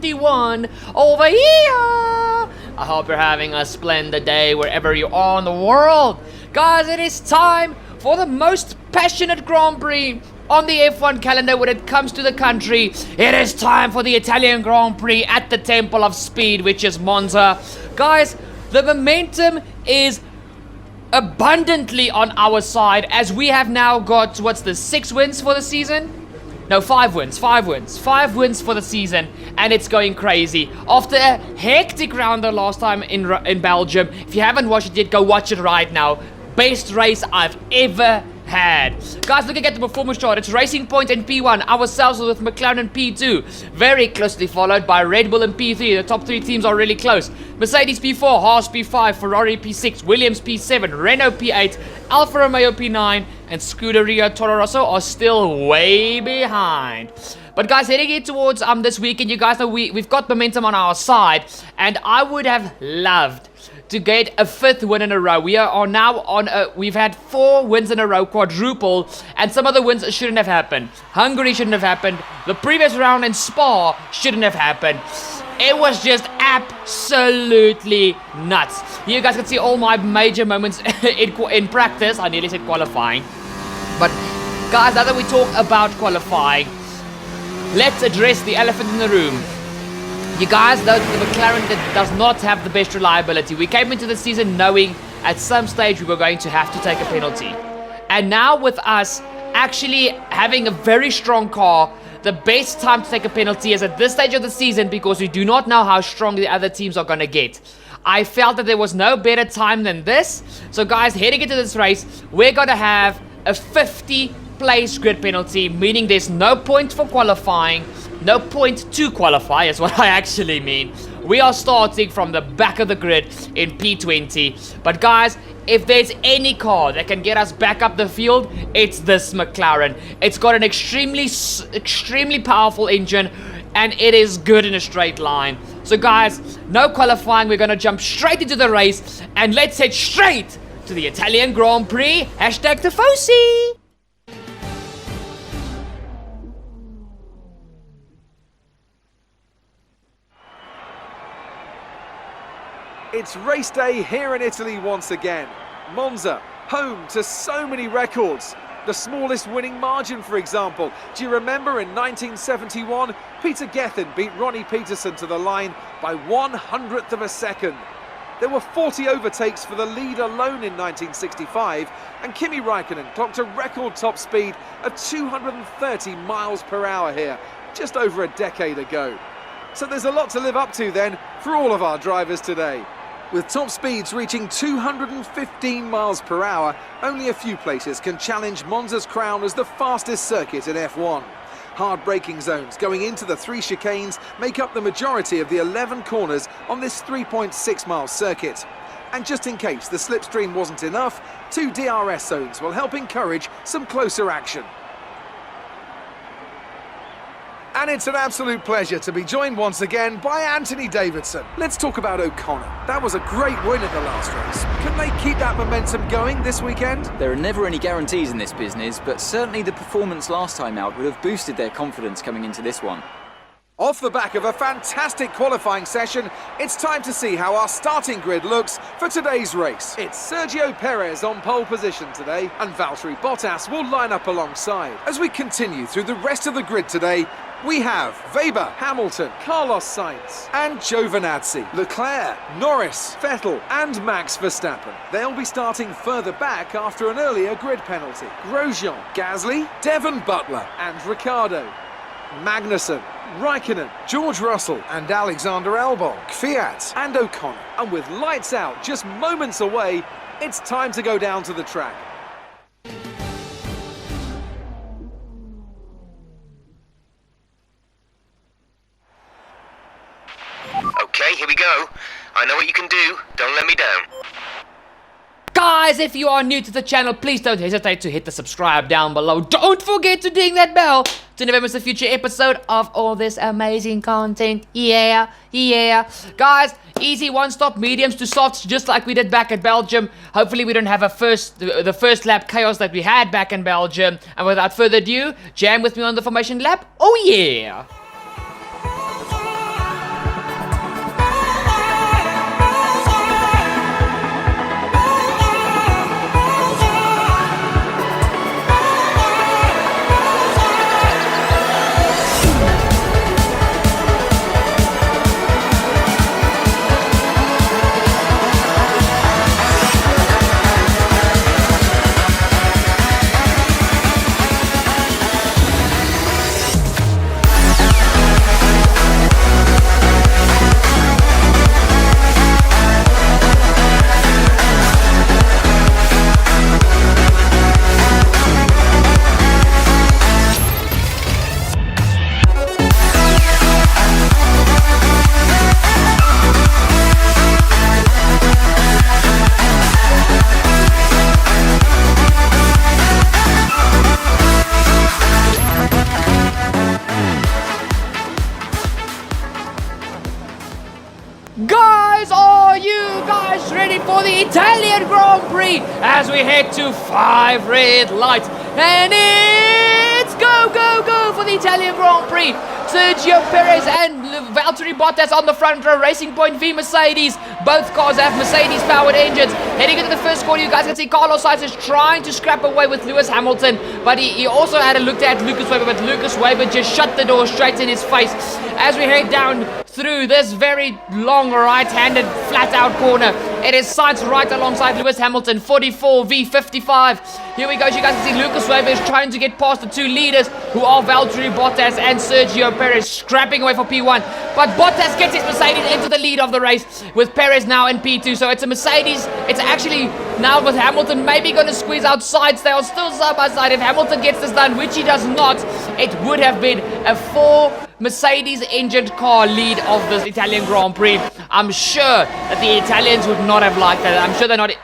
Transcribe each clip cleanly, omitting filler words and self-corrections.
51 over here. I hope you're having a splendid day wherever you are in the world. Guys, it is time for the most passionate Grand Prix on the F1 calendar when it comes to the country. It is time for the Italian Grand Prix at the Temple of Speed, which is Monza. Guys, the momentum is abundantly on our side as we have now got, 6 wins for the season? No, 5 wins. 5 wins for the season, and it's going crazy. After a hectic round the last time in Belgium, if you haven't watched it yet, go watch it right now. Best race I've ever had. Guys, looking at the performance chart, it's Racing Point in P1, ourselves with McLaren in P2, very closely followed by Red Bull in P3. The top 3 teams are really close. Mercedes P4, Haas P5, Ferrari P6, Williams P7, Renault P8, Alfa Romeo P9, and Scuderia Toro Rosso are still way behind. But guys, heading in towards this weekend, you guys know we've got momentum on our side, and I would have loved to get a 5th win in a row. We are now on we've had 4 wins in a row, quadruple, and some of the wins shouldn't have happened. Hungary shouldn't have happened. The previous round in Spa shouldn't have happened. It was just absolutely nuts. You guys can see all my major moments in practice. I nearly said qualifying. But guys, now that we talk about qualifying, let's address the elephant in the room. You guys know that the McLaren does not have the best reliability. We came into the season knowing at some stage we were going to have to take a penalty. And now with us actually having a very strong car, the best time to take a penalty is at this stage of the season because we do not know how strong the other teams are going to get. I felt that there was no better time than this. So guys, heading into this race, we're going to have a 50-place grid penalty, meaning there's no point for qualifying. No point to qualify is what I actually mean. We are starting from the back of the grid in P20. But guys, if there's any car that can get us back up the field, it's this McLaren. It's got an extremely powerful engine, and it is good in a straight line. So guys, no qualifying. We're going to jump straight into the race, and let's head straight to the Italian Grand Prix. Hashtag Tifosi. It's race day here in Italy once again. Monza, home to so many records. The smallest winning margin, for example. Do you remember in 1971, Peter Gethin beat Ronnie Peterson to the line by 1/100th of a second. There were 40 overtakes for the lead alone in 1965, and Kimi Räikkönen clocked a record top speed of 230 miles per hour here, just over a decade ago. So there's a lot to live up to then for all of our drivers today. With top speeds reaching 215 miles per hour, only a few places can challenge Monza's crown as the fastest circuit in F1. Hard braking zones going into the 3 chicanes make up the majority of the 11 corners on this 3.6-mile circuit. And just in case the slipstream wasn't enough, 2 DRS zones will help encourage some closer action. And it's an absolute pleasure to be joined once again by Anthony Davidson. Let's talk about O'Connor. That was a great win in the last race. Can they keep that momentum going this weekend? There are never any guarantees in this business, but certainly the performance last time out would have boosted their confidence coming into this one. Off the back of a fantastic qualifying session, it's time to see how our starting grid looks for today's race. It's Sergio Perez on pole position today, and Valtteri Bottas will line up alongside. As we continue through the rest of the grid today, we have Weber, Hamilton, Carlos Sainz and Giovinazzi, Leclerc, Norris, Vettel and Max Verstappen. They'll be starting further back after an earlier grid penalty. Grosjean, Gasly, Devon Butler and Ricciardo, Magnussen, Raikkonen, George Russell and Alexander Albon, Kvyat and O'Connor. And with lights out just moments away, it's time to go down to the track. Okay, here we go. I know what you can do. Don't let me down. Guys, if you are new to the channel, please don't hesitate to hit the subscribe down below. Don't forget to ding that bell to never miss a future episode of all this amazing content. Yeah. Guys, easy one-stop mediums to softs, just like we did back at Belgium. Hopefully we don't have the first lap chaos that we had back in Belgium. And without further ado, jam with me on the formation lap. Oh yeah! Italian Grand Prix as we head to 5 red lights. And it's go, go, go for the Italian Grand Prix. Sergio Perez and Valtteri Bottas on the front row. Racing Point v Mercedes. Both cars have Mercedes-powered engines. Heading into the first corner, you guys can see Carlos Sainz is trying to scrap away with Lewis Hamilton, but he also had a look at Lucas Weber, but Lucas Weber just shut the door straight in his face. As we head down through this very long right-handed flat-out corner, it is Sainz right alongside Lewis Hamilton, 44 v 55. Here we go, you guys can see Lucas Weber is trying to get past the two leaders, who are Valtteri Bottas and Sergio Perez, scrapping away for P1. But Bottas gets his Mercedes into the lead of the race, with Perez now in P2. So it's a Mercedes. It's actually now with Hamilton maybe going to squeeze out sides. They are still side by side. If Hamilton gets this done, which he does not, it would have been a 4 Mercedes-engined car lead of this Italian Grand Prix. I'm sure that the Italians would not have liked that. I'm sure they're not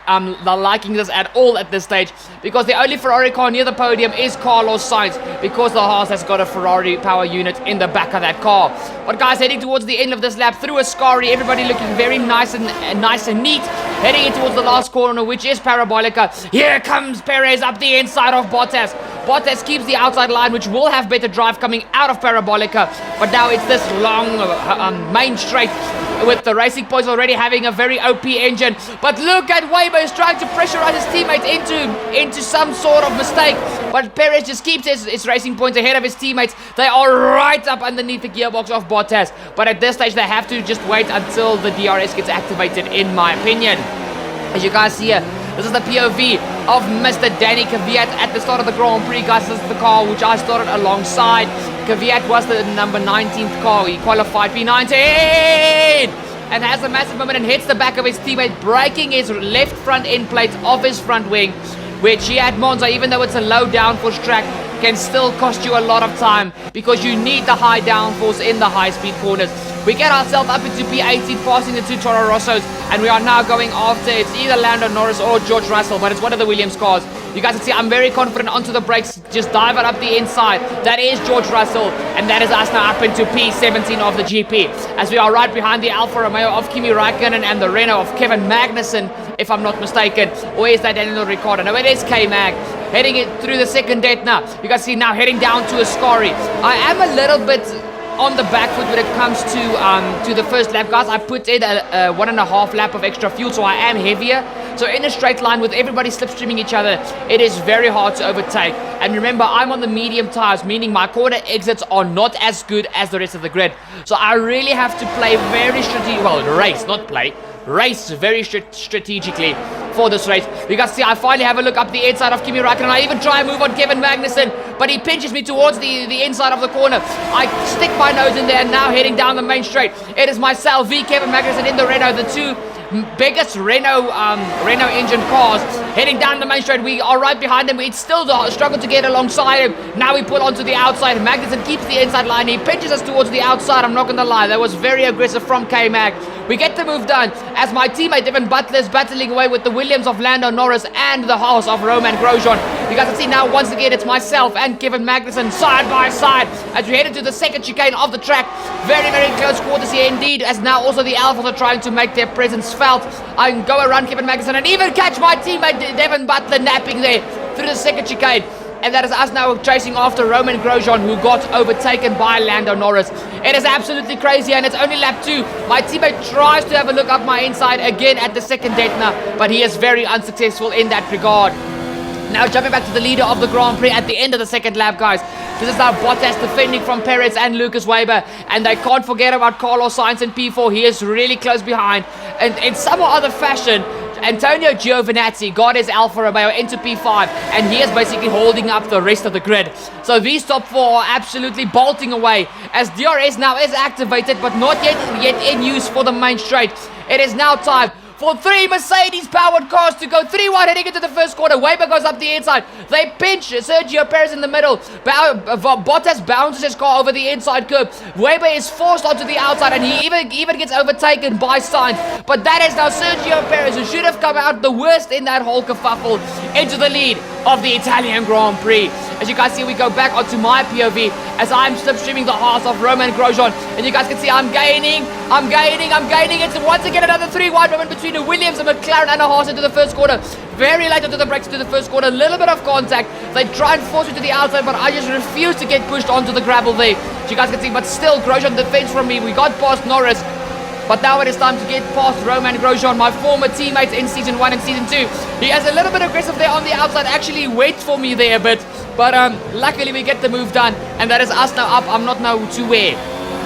they're liking this at all at this stage, because the only Ferrari car near the podium is Carlos Sainz, because the Haas has got a Ferrari power unit in the back of that car. But guys, heading towards the end of this lap through Ascari, everybody looking very nice and neat. Heading in towards the last corner, which is Parabolica. Here comes Perez up the inside of Bottas. Bottas keeps the outside line, which will have better drive coming out of Parabolica. But now it's this long main straight with the Racing Points already having a very OP engine. But look at Weber is trying to pressurize his teammates into some sort of mistake. But Perez just keeps his Racing Points ahead of his teammates. They are right up underneath the gearbox of Bottas. But at this stage, they have to just wait until the DRS gets activated, in my opinion. As you guys see here, this is the POV of Mr. Danny Kvyat at the start of the Grand Prix. Guys, this is the car which I started alongside. Kvyat was the number 19th car. He qualified P19 and has a massive moment and hits the back of his teammate, breaking his left front end plate of his front wing, which he at Monza, even though it's a low downforce track, can still cost you a lot of time, because you need the high downforce in the high-speed corners. We get ourselves up into P18, passing the two Toro Rossos, and we are now going after, it's either Lando Norris or George Russell, but it's one of the Williams cars. You guys can see I'm very confident onto the brakes, just dive it up the inside. That is George Russell, and that is us now up into P17 of the GP, as we are right behind the Alfa Romeo of Kimi Räikkönen and the Renault of Kevin Magnussen, if I'm not mistaken. Or is that Daniel Ricciardo? No, it is K-Mag. Heading it through the second deck now. You guys see now heading down to Ascari. I am a little bit on the back foot when it comes to the first lap, guys. I put in a 1.5 lap of extra fuel, so I am heavier. So in a straight line with everybody slipstreaming each other, it is very hard to overtake. And remember, I'm on the medium tires, meaning my corner exits are not as good as the rest of the grid. So I really have to play very strategically. Well, race very strategically for this race. You guys see I finally have a look up the inside of Kimi Räikkönen. I even try and move on Kevin Magnussen, but he pinches me towards the inside of the corner. I stick my nose in there, and now heading down the main straight, it is myself v Kevin Magnussen in the Renault, the two biggest Renault engine cars. Heading down the main straight, we are right behind them. It's still the struggle to get alongside him. Now we pull onto the outside. Magnussen keeps the inside line. He pinches us towards the outside. I'm not gonna lie, that was very aggressive from K-Mag. We get the move done as my teammate Devin Butler is battling away with the Williams of Lando Norris and the Haas of Roman Grosjean. You guys can see now once again it's myself and Kevin Magnussen side by side as we head into the second chicane of the track. Very, very close quarters here indeed, as now also the Alphas are trying to make their presence felt. I can go around Kevin Magnussen and even catch my teammate Devin Butler napping there through the second chicane. And that is us now chasing after Roman Grosjean, who got overtaken by Lando Norris. It is absolutely crazy, and it's only lap 2. My teammate tries to have a look up my inside again at the second Detna, but he is very unsuccessful in that regard. Now jumping back to the leader of the Grand Prix at the end of the second lap, guys. This is now Bottas defending from Perez and Lucas Weber, and they can't forget about Carlos Sainz in P4. He is really close behind, and in some or other fashion, Antonio Giovinazzi got his Alfa Romeo into P5, and he is basically holding up the rest of the grid. So these top 4 are absolutely bolting away, as DRS now is activated, but not yet in use for the main straight. It is now time for 3 Mercedes-powered cars to go 3-1 heading into the first quarter. Weber goes up the inside. They pinch Sergio Perez in the middle. Bottas bounces his car over the inside curb. Weber is forced onto the outside, and he even gets overtaken by Sainz. But that is now Sergio Perez, who should have come out the worst in that whole kerfuffle, into the lead. of the Italian Grand Prix. As you guys see, we go back onto my POV as I'm slipstreaming the heart of Roman Grosjean. And you guys can see I'm gaining. It's once again another 3 wide moment between a Williams, a McLaren, and a Haas into the first quarter. Very late into the brakes into the first quarter. A little bit of contact. They try and force me to the outside, but I just refuse to get pushed onto the gravel there. As you guys can see, but still Grosjean defends from me. We got past Norris. But now it is time to get past Roman Grosjean, my former teammate in Season 1 and Season 2. He has a little bit aggressive there on the outside, actually waits for me there a bit. But luckily we get the move done, and that is us now up. I'm not know to where.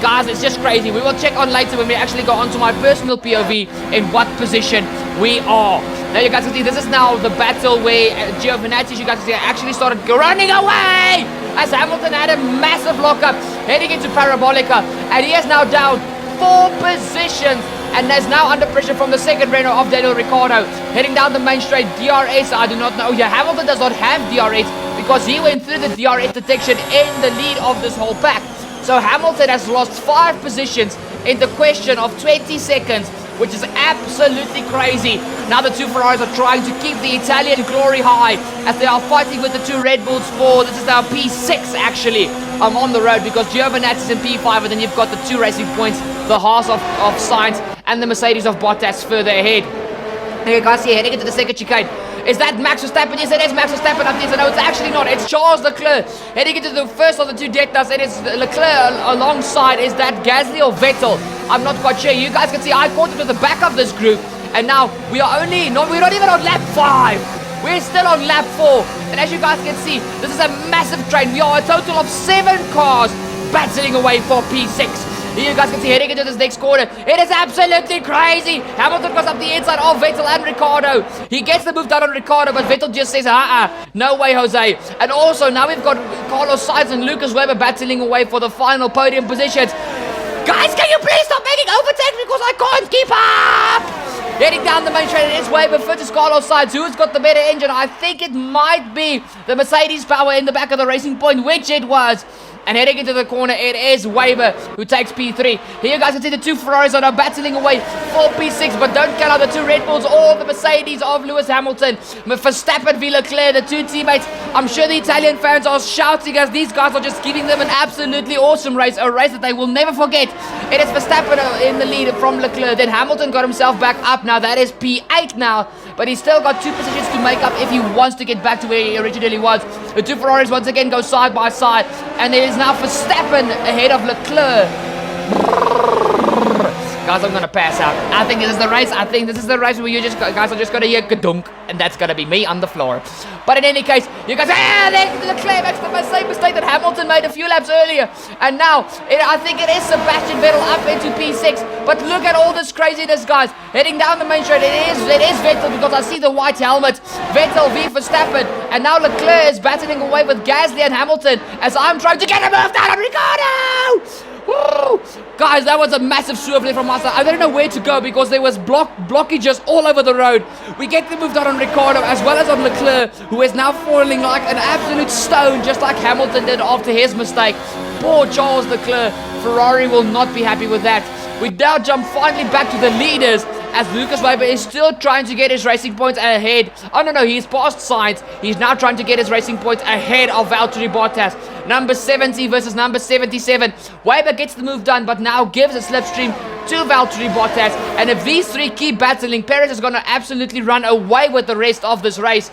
Guys, it's just crazy. We will check on later when we actually go onto my personal POV in what position we are. Now you guys can see this is now the battle where Giovinazzi, you guys can see, actually started running away as Hamilton had a massive lockup heading into Parabolica, and he is now down 4 positions and is now under pressure from the second runner of Daniel Ricciardo. Heading down the main straight, DRS, I do not know. Yeah, Hamilton does not have DRS because he went through the DRS detection in the lead of this whole pack. So Hamilton has lost 5 positions in the question of 20 seconds, which is absolutely crazy. Now the 2 Ferraris are trying to keep the Italian glory high as they are fighting with the 2 Red Bulls for, this is now P6 actually. I'm on the road because Giovinazzi is in P5, and then you've got the 2 racing points, the Haas of Sainz and the Mercedes of Bottas further ahead. Here you guys see heading into the second chicane. Is that Max Verstappen? Yes, it is Max Verstappen. I think so. No, it's actually not. It's Charles Leclerc heading into the first of the 2 deck dust. It is Leclerc alongside. Is that Gasly or Vettel? I'm not quite sure. You guys can see I caught it to the back of this group, and now we are only we're not even on lap 5. We're still on lap 4, and as you guys can see, this is a massive train. We are a total of 7 cars battling away for P6. Here you guys can see heading into this next corner. It is absolutely crazy. Hamilton goes up the inside of Vettel and Ricciardo. He gets the move done on Ricciardo, but Vettel just says, no way, Jose. And also, now we've got Carlos Sainz and Lucas Weber battling away for the final podium positions. Guys, can you please stop making overtakes because I can't keep up? Heading down the main straight, it is Weber versus Carlos Sainz. Who's got the better engine? I think it might be the Mercedes power in the back of the Racing Point, which it was. And heading into the corner, it is Weber who takes P3. Here you guys can see the 2 Ferraris are now battling away for P6, but don't count out the 2 Red Bulls or the Mercedes of Lewis Hamilton. Verstappen v Leclerc, the 2 teammates. I'm sure the Italian fans are shouting as these guys are just giving them an absolutely awesome race, a race that they will never forget. It is Verstappen in the lead from Leclerc. Then Hamilton got himself back up. Now that is P8 now, but he's still got 2 positions to make up if he wants to get back to where he originally was. The 2 Ferraris once again go side by side, and it is now Verstappen ahead of Leclerc. Guys, I'm gonna pass out. I think this is the race. Where you just guys are just gonna hear kadunk, and that's gonna be me on the floor. But in any case, you guys, Leclerc makes the same mistake that Hamilton made a few laps earlier, and now I think it is Sebastian Vettel up into P6. But look at all this craziness, guys. Heading down the main straight, it is Vettel because I see the white helmet. Vettel v Verstappen, and now Leclerc is battling away with Gasly and Hamilton as I'm trying to get a move down on Ricciardo. Woo! Guys, that was a massive swerve there from us. I don't know where to go because there was blockages all over the road. We get the move done on Ricciardo as well as on Leclerc, who is now falling like an absolute stone, just like Hamilton did after his mistake. Poor Charles Leclerc. Ferrari will not be happy with that. We now jump finally back to the leaders as Lucas Weber is still trying to get his racing points ahead. Oh, no, he's past Sainz. He's now trying to get his racing points ahead of Valtteri Bottas. Number 70 versus number 77. Weber gets the move done, but now gives a slipstream to Valtteri Bottas. And if these 3 keep battling, Perez is going to absolutely run away with the rest of this race.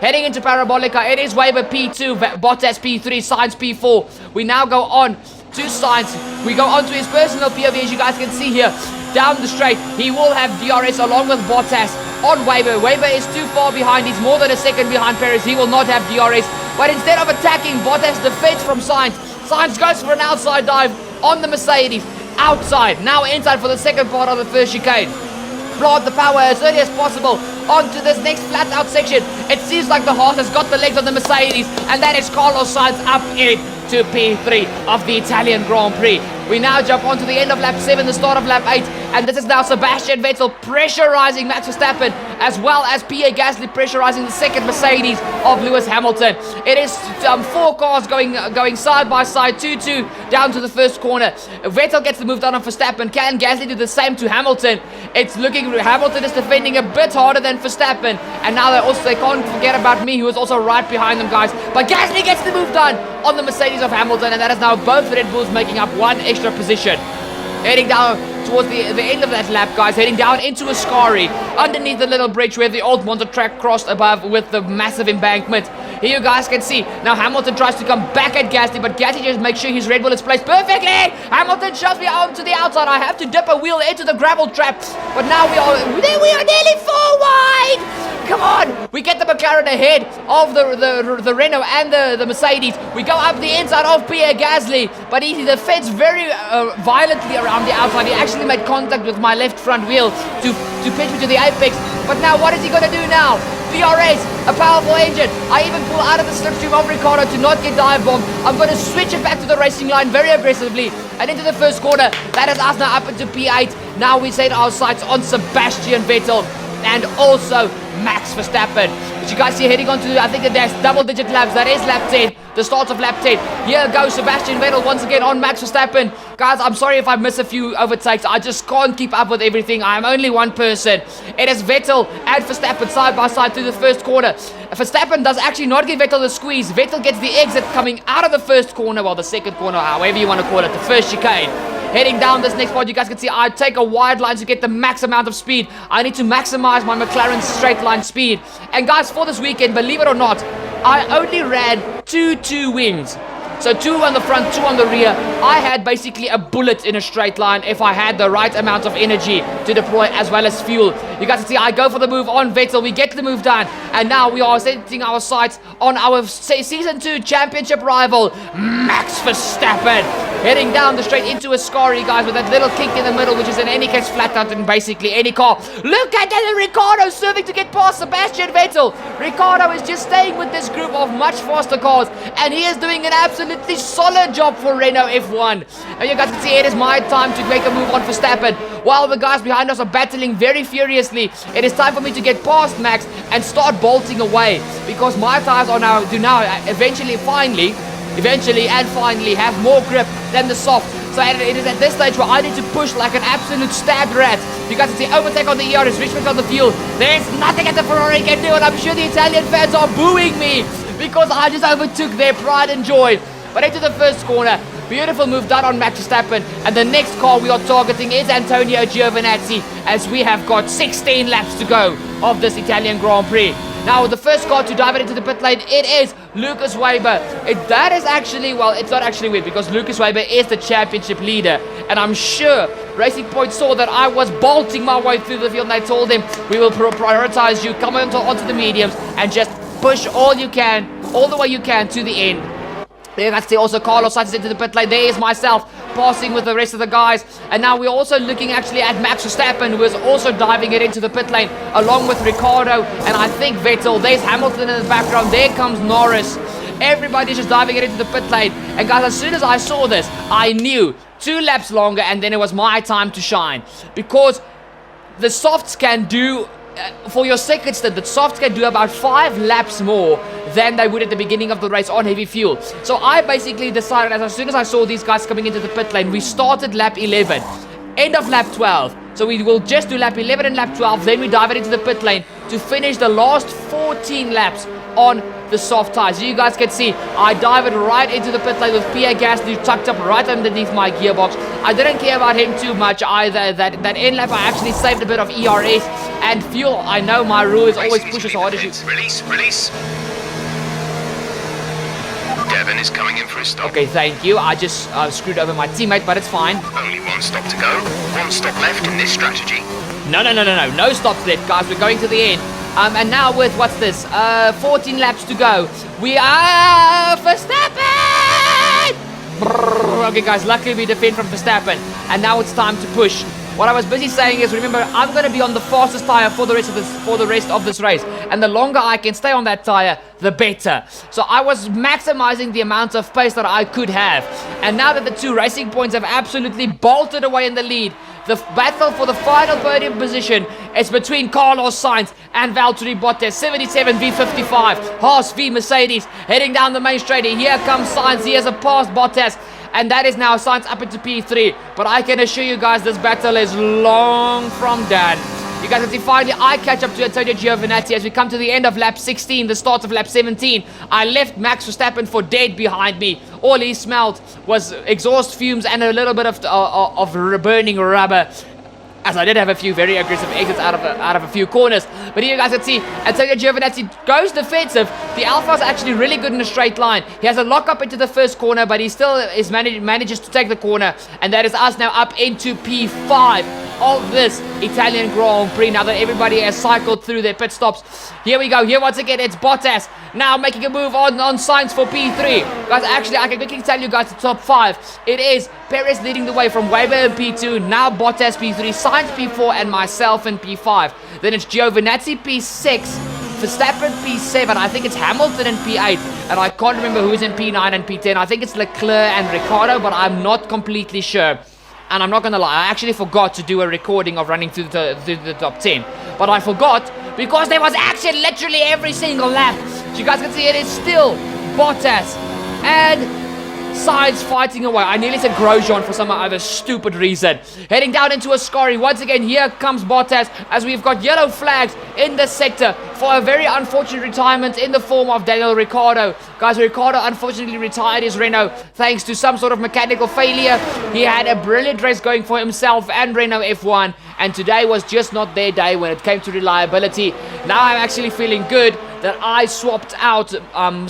Heading into Parabolica, it is Weber P2, Bottas P3, Sainz P4. We now go on to Sainz. We go on to his personal POV, as you guys can see here. Down the straight, he will have DRS along with Bottas on Weber. Weber is too far behind. He's more than a second behind Perez. He will not have DRS. But instead of attacking, Bottas defends from Sainz. Sainz goes for an outside dive on the Mercedes. Outside, now inside for the second part of the first chicane. Plant the power as early as possible onto this next flat out section. It seems like the Haas has got the legs of the Mercedes, and that is Carlos Sainz up into P3 of the Italian Grand Prix. We now jump onto the end of lap 7, the start of lap 8, and this is now Sebastian Vettel pressurizing Max Verstappen, as well as Pierre Gasly pressurizing the second Mercedes of Lewis Hamilton. It is 4 cars going side by side, 2-2 down to the first corner. Vettel gets the move done on Verstappen. Can Gasly do the same to Hamilton? It's looking, Hamilton is defending a bit harder than Verstappen, and now they can't forget about me, who is also right behind them, guys. But Gasly gets the move done on the Mercedes of Hamilton, and that is now both Red Bulls making up 1 extra position. Heading down towards the end of that lap, guys, heading down into Ascari, underneath the little bridge where the old Monza track crossed above with the massive embankment. Here you guys can see, now Hamilton tries to come back at Gasly, but Gasly just makes sure his Red Bull is placed perfectly. Hamilton shoves me onto the outside. I have to dip a wheel into the gravel trap, but now we are nearly 4 wide. Come on! We get the McLaren ahead of the Renault and the Mercedes. We go up the inside of Pierre Gasly, but he defends very violently around the outside. He actually made contact with my left front wheel to pitch me to the apex. But now what is he going to do now? DRS, a powerful engine. I even pull out of the slipstream of Ricciardo to not get dive bombed. I'm going to switch it back to the racing line very aggressively and into the first corner. That is us now up into P8. Now we set our sights on Sebastian Vettel and also Max Verstappen. But you guys see heading on to, I think that there's double-digit laps. That is lap 10, the start of lap 10. Here goes Sebastian Vettel once again on Max Verstappen. Guys, I'm sorry if I miss a few overtakes. I just can't keep up with everything. I'm only one person. It is Vettel and Verstappen side by side through the first corner. Verstappen does actually not give Vettel the squeeze. Vettel gets the exit coming out of the first corner, well, the second corner, however you want to call it, the first chicane. Heading down this next part, you guys can see I take a wide line to get the max amount of speed. I need to maximize my McLaren's straight line speed. And guys, for this weekend, believe it or not, I only ran 2 wings. So 2 on the front, 2 on the rear. I had basically a bullet in a straight line if I had the right amount of energy to deploy as well as fuel. You guys can see I go for the move on Vettel. We get the move done. And now we are setting our sights on our Season 2 championship rival, Max Verstappen. Heading down the straight into Ascari, guys, with that little kink in the middle, which is in any case flat out in basically any car. Look at that, Ricciardo serving to get past Sebastian Vettel. Ricciardo is just staying with this group of much faster cars, and he is doing an absolutely solid job for Renault F1. And you guys can see it is my time to make a move on Verstappen. While the guys behind us are battling very furiously, it is time for me to get past Max and start bolting away, because my tires are now eventually and finally have more grip than the soft. So it is at this stage where I need to push like an absolute stabbed rat. You guys can see overtake on the ERS, Richmond on the fuel. There's nothing that the Ferrari can do, and I'm sure the Italian fans are booing me because I just overtook their pride and joy. But into the first corner, beautiful move done on Max Verstappen, and the next car we are targeting is Antonio Giovinazzi, as we have got 16 laps to go of this Italian Grand Prix. Now, the first car to dive it into the pit lane, it is Lucas Weber. That is actually, well, it's not actually weird, because Lucas Weber is the championship leader, and I'm sure Racing Point saw that I was bolting my way through the field, and I told him, we will prioritize you, come onto the mediums, and just push all you can, all the way you can to the end. There you guys see also Carlos Sainz into the pit lane. There is myself passing with the rest of the guys. And now we're also looking actually at Max Verstappen, who is also diving it into the pit lane along with Ricciardo and I think Vettel. There's Hamilton in the background. There comes Norris. Everybody's just diving it into the pit lane. And guys, as soon as I saw this, I knew 2 laps longer and then it was my time to shine. Because the softs can do, for your second stint, the softs can do about 5 laps more than they would at the beginning of the race on heavy fuel. So I basically decided, as soon as I saw these guys coming into the pit lane, we started lap 11, end of lap 12. So we will just do lap 11 and lap 12, then we dive it into the pit lane to finish the last 14 laps on the soft tires. You guys can see I dive it right into the pit lane with Pierre Gasly tucked up right underneath my gearbox. I didn't care about him too much either. That end lap I actually saved a bit of ERS and fuel. I know my rule is always push as hard as you. Release. Devon is coming in for a stop. Okay, thank you. I just screwed over my teammate, but it's fine. Only 1 stop to go. 1 stop left in this strategy. No. No stops left, guys. We're going to the end. And now with, what's this? 14 laps to go. We are Verstappen! Okay, guys, luckily we defend from Verstappen. And now it's time to push. What I was busy saying is, remember, I'm going to be on the fastest tire for the rest of this race. and the longer I can stay on that tire, the better. So I was maximizing the amount of pace that I could have. And now that the 2 Racing Points have absolutely bolted away in the lead, the battle for the final podium position is between Carlos Sainz and Valtteri Bottas. 77 v 55, Haas v Mercedes, heading down the main straight. Here comes Sainz. He has a past Bottas, and that is now Sainz up into P3. But I can assure you guys, this battle is long from done. You guys can see finally I catch up to Antonio Giovinazzi as we come to the end of lap 16, the start of lap 17. I left Max Verstappen for dead behind me. All he smelled was exhaust fumes and a little bit of burning rubber, as I did have a few very aggressive exits out of a few corners. But here you guys can see Antonio Giovinazzi goes defensive. The Alpha is actually really good in a straight line. He has a lock up into the first corner, but he still manages to take the corner, and that is us now up into P5 of this Italian Grand Prix, now that everybody has cycled through their pit stops. Here we go. Here once again it's Bottas now making a move on Sainz for P3. Guys, actually I can quickly tell you guys the top 5. It is Perez leading the way from Weber in P2, now Bottas P3, Sainz P4, and myself in P5. Then it's Giovinazzi P6, Verstappen P7, I think it's Hamilton in P8, and I can't remember who's in P9 and P10. I think it's Leclerc and Ricciardo, but I'm not completely sure. And I'm not going to lie, I actually forgot to do a recording of running through the top 10. But I forgot because there was action literally every single lap. So you guys can see it is still Bottas and Sainz fighting away. I nearly said Grosjean for some other stupid reason. Heading down into Ascari. Once again, here comes Bottas as we've got yellow flags in this sector for a very unfortunate retirement in the form of Daniel Ricciardo. Guys, Ricciardo unfortunately retired his Renault thanks to some sort of mechanical failure. He had a brilliant race going for himself and Renault F1, and today was just not their day when it came to reliability. Now I'm actually feeling good that I swapped out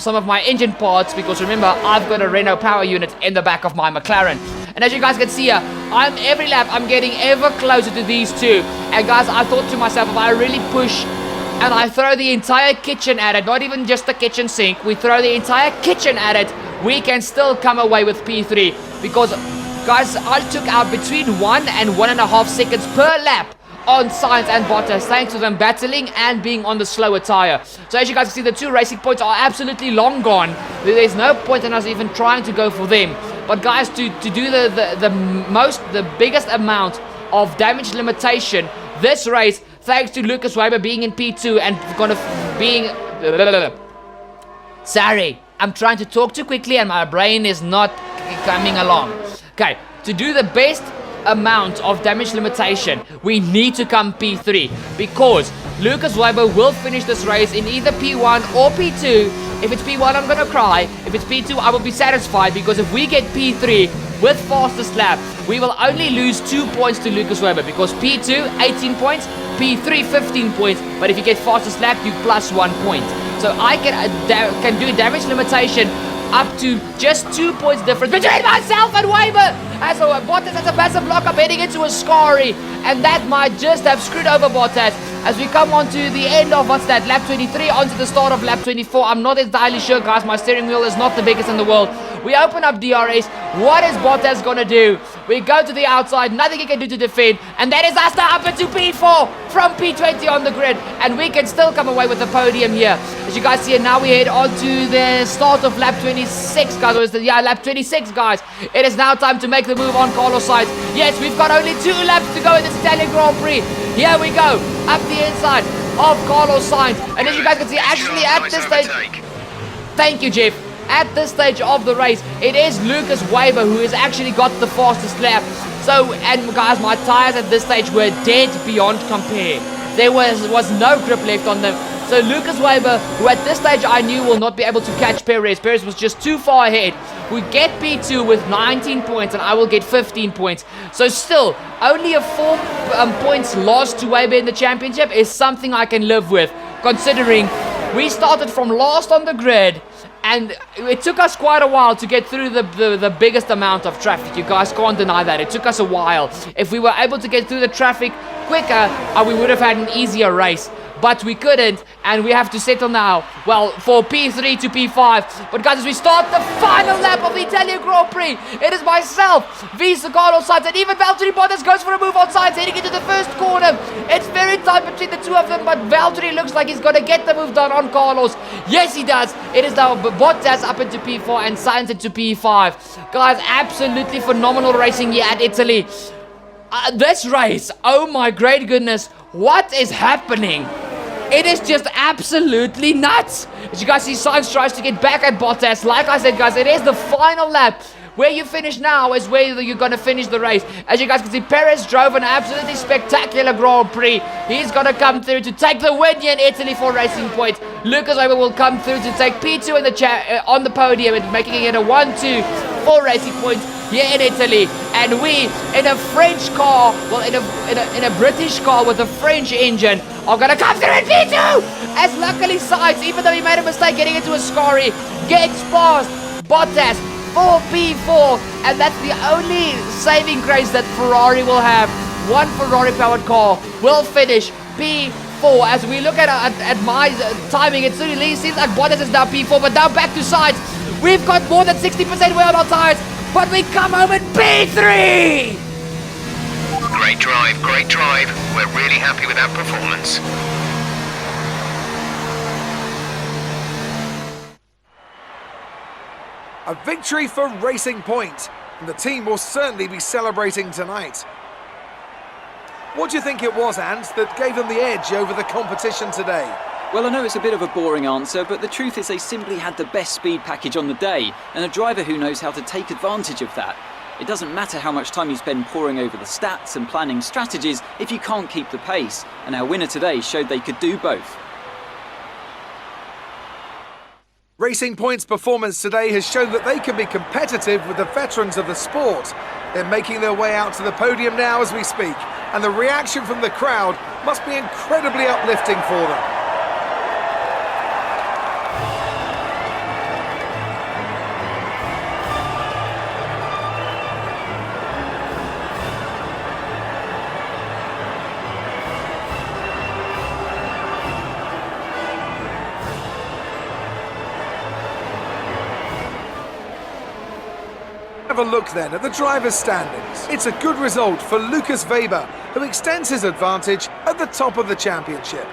some of my engine parts, because remember, I've got a Renault power unit in the back of my McLaren. And as you guys can see here, every lap I'm getting ever closer to these two. And guys, I thought to myself, if I really push and I throw the entire kitchen at it, not even just the kitchen sink, we throw the entire kitchen at it, we can still come away with P3. Because guys, I took out between 1 and 1.5 seconds per lap on Sainz and Bottas, thanks to them battling and being on the slower tire. So as you guys can see, the 2 Racing Points are absolutely long gone. There's no point in us even trying to go for them. But guys, to do the biggest amount of damage limitation this race, thanks to Lucas Weber being in P2 and being sorry, I'm trying to talk too quickly and my brain is not coming along. Okay, to do the best amount of damage limitation, we need to come P3, because Lucas Weber will finish this race in either P1 or P2. If it's P1, I'm gonna cry. If it's P2, I will be satisfied, because if we get P3 with fastest lap, we will only lose 2 points to Lucas Weber, because P2 18 points, P3 15 points, but if you get fastest lap, you plus 1 point. So I can do damage limitation up to just 2 points difference between myself and Weber. And so Bottas has a massive lockup heading into Ascari, and that might just have screwed over Bottas as we come on to the end of lap 23 onto the start of lap 24. I'm not entirely sure, guys. My steering wheel is not the biggest in the world. We open up DRS. What is Bottas gonna do? We go to the outside, nothing he can do to defend, and that is us now up into P4 from P20 on the grid, and we can still come away with the podium here. As you guys see it, now we head on to the start of lap 26, guys. Lap 26, guys. It is now time to make the move on Carlos Sainz. Yes, we've got only 2 laps to go in this Italian Grand Prix. Here we go, up the inside of Carlos Sainz, and as you guys can see, actually at this stage, thank you, Jeff. At this stage of the race, it is Lucas Weber who has actually got the fastest lap. So, and guys, my tires at this stage were dead beyond compare. There was no grip left on them. So Lucas Weber, who at this stage I knew will not be able to catch Perez. Perez was just too far ahead. We get P2 with 19 points, and I will get 15 points. So still, only a 4 points loss to Weber in the championship is something I can live with, considering we started from last on the grid, and it took us quite a while to get through the biggest amount of traffic. You guys can't deny that. It took us a while. If we were able to get through the traffic quicker, we would have had an easier race. but we couldn't, and we have to settle now, well, for P3 to P5. But guys, as we start the final lap of the Italian Grand Prix, it is myself, Visa, Carlos Sainz, and even Valtteri Bottas goes for a move on Sainz, heading into the first corner. It's very tight between the two of them, but Valtteri looks like he's going to get the move done on Carlos. Yes, he does. It is now Bottas up into P4 and Sainz into P5. Guys, absolutely phenomenal racing here at Italy. This race, oh my great goodness, what is happening? It is just absolutely nuts. As you guys see, Sainz tries to get back at Bottas. Like I said, guys, it is the final lap. Where you finish now is where you're going to finish the race. As you guys can see, Perez drove an absolutely spectacular Grand Prix. He's going to come through to take the win here in Italy for Racing Point. Lucas Weber will come through to take P2 in the on the podium and making it a 1-2 for Racing Point here in Italy. And we, in a French car, well, in a British car with a French engine, are going to come through in P2! As luckily Sainz, even though he made a mistake getting into a Ascari, gets past Bottas for P4, and that's the only saving grace that Ferrari will have. One Ferrari powered car will finish P4. As we look at my timing, it certainly seems like Bottas is now P4, but now back to Sainz. We've got more than 60% wear on our tires, but we come home at P3. Great drive, great drive. We're really happy with that performance. A victory for Racing Point, and the team will certainly be celebrating tonight. What do you think it was, Ant, that gave them the edge over the competition today? Well, I know it's a bit of a boring answer, but the truth is they simply had the best speed package on the day, and a driver who knows how to take advantage of that. It doesn't matter how much time you spend poring over the stats and planning strategies if you can't keep the pace, and our winner today showed they could do both. Racing Point's performance today has shown that they can be competitive with the veterans of the sport. They're making their way out to the podium now as we speak, and the reaction from the crowd must be incredibly uplifting for them. Have a look then at the driver's standings. It's a good result for Lucas Weber, who extends his advantage at the top of the championship.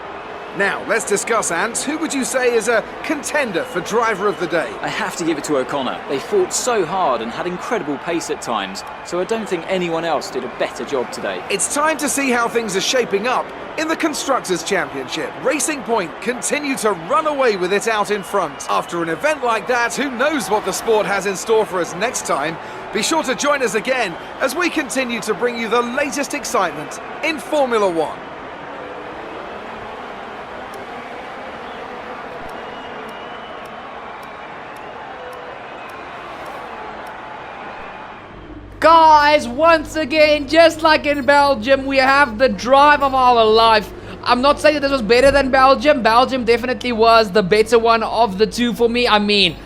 Now, let's discuss, Ant. Who would you say is a contender for driver of the day? I have to give it to O'Connor. They fought so hard and had incredible pace at times, so I don't think anyone else did a better job today. It's time to see how things are shaping up in the Constructors' Championship. Racing Point continue to run away with it out in front. After an event like that, who knows what the sport has in store for us next time? Be sure to join us again as we continue to bring you the latest excitement in Formula One. Guys, once again, just like in Belgium, we have the drive of our life. I'm not saying that this was better than Belgium. Belgium definitely was the better one of the two for me. I mean,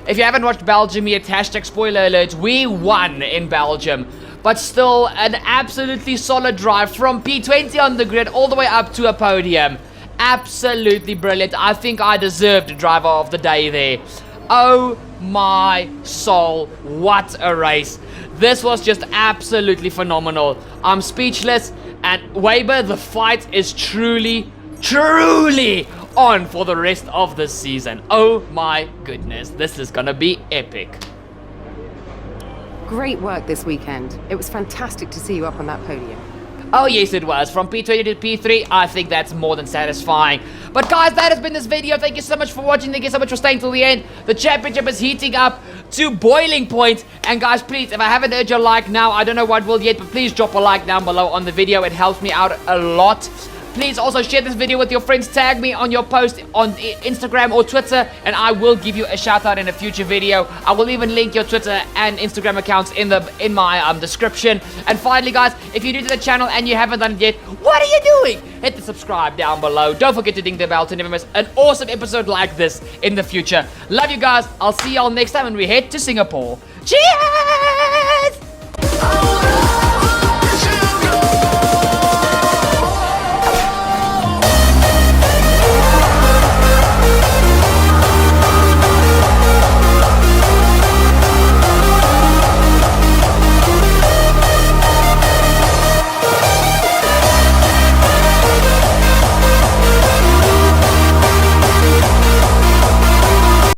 if you haven't watched Belgium yet, hashtag spoiler alert, we won in Belgium. But still, an absolutely solid drive from P20 on the grid all the way up to a podium. Absolutely brilliant. I think I deserved driver of the day there. Oh my soul, what a race. This was just absolutely phenomenal. I'm speechless, and Weber, the fight is truly on for the rest of the season. Oh my goodness, this is gonna be epic. Great work this weekend. It was fantastic to see you up on that podium. Oh yes, it was. From P20 to P3, I think that's more than satisfying. But guys, that has been this video. Thank you so much for watching. Thank you so much for staying till the end. The championship is heating up to boiling point. And guys, please, if I haven't heard your like now, I don't know what will yet, but please drop a like down below on the video. It helps me out a lot. Please also share this video with your friends. Tag me on your post on Instagram or Twitter, and I will give you a shout out in a future video. I will even link your Twitter and Instagram accounts in my description. And finally, guys, if you're new to the channel and you haven't done it yet, what are you doing? Hit the subscribe down below. Don't forget to ding the bell to never miss an awesome episode like this in the future. Love you guys. I'll see y'all next time when we head to Singapore. Cheers!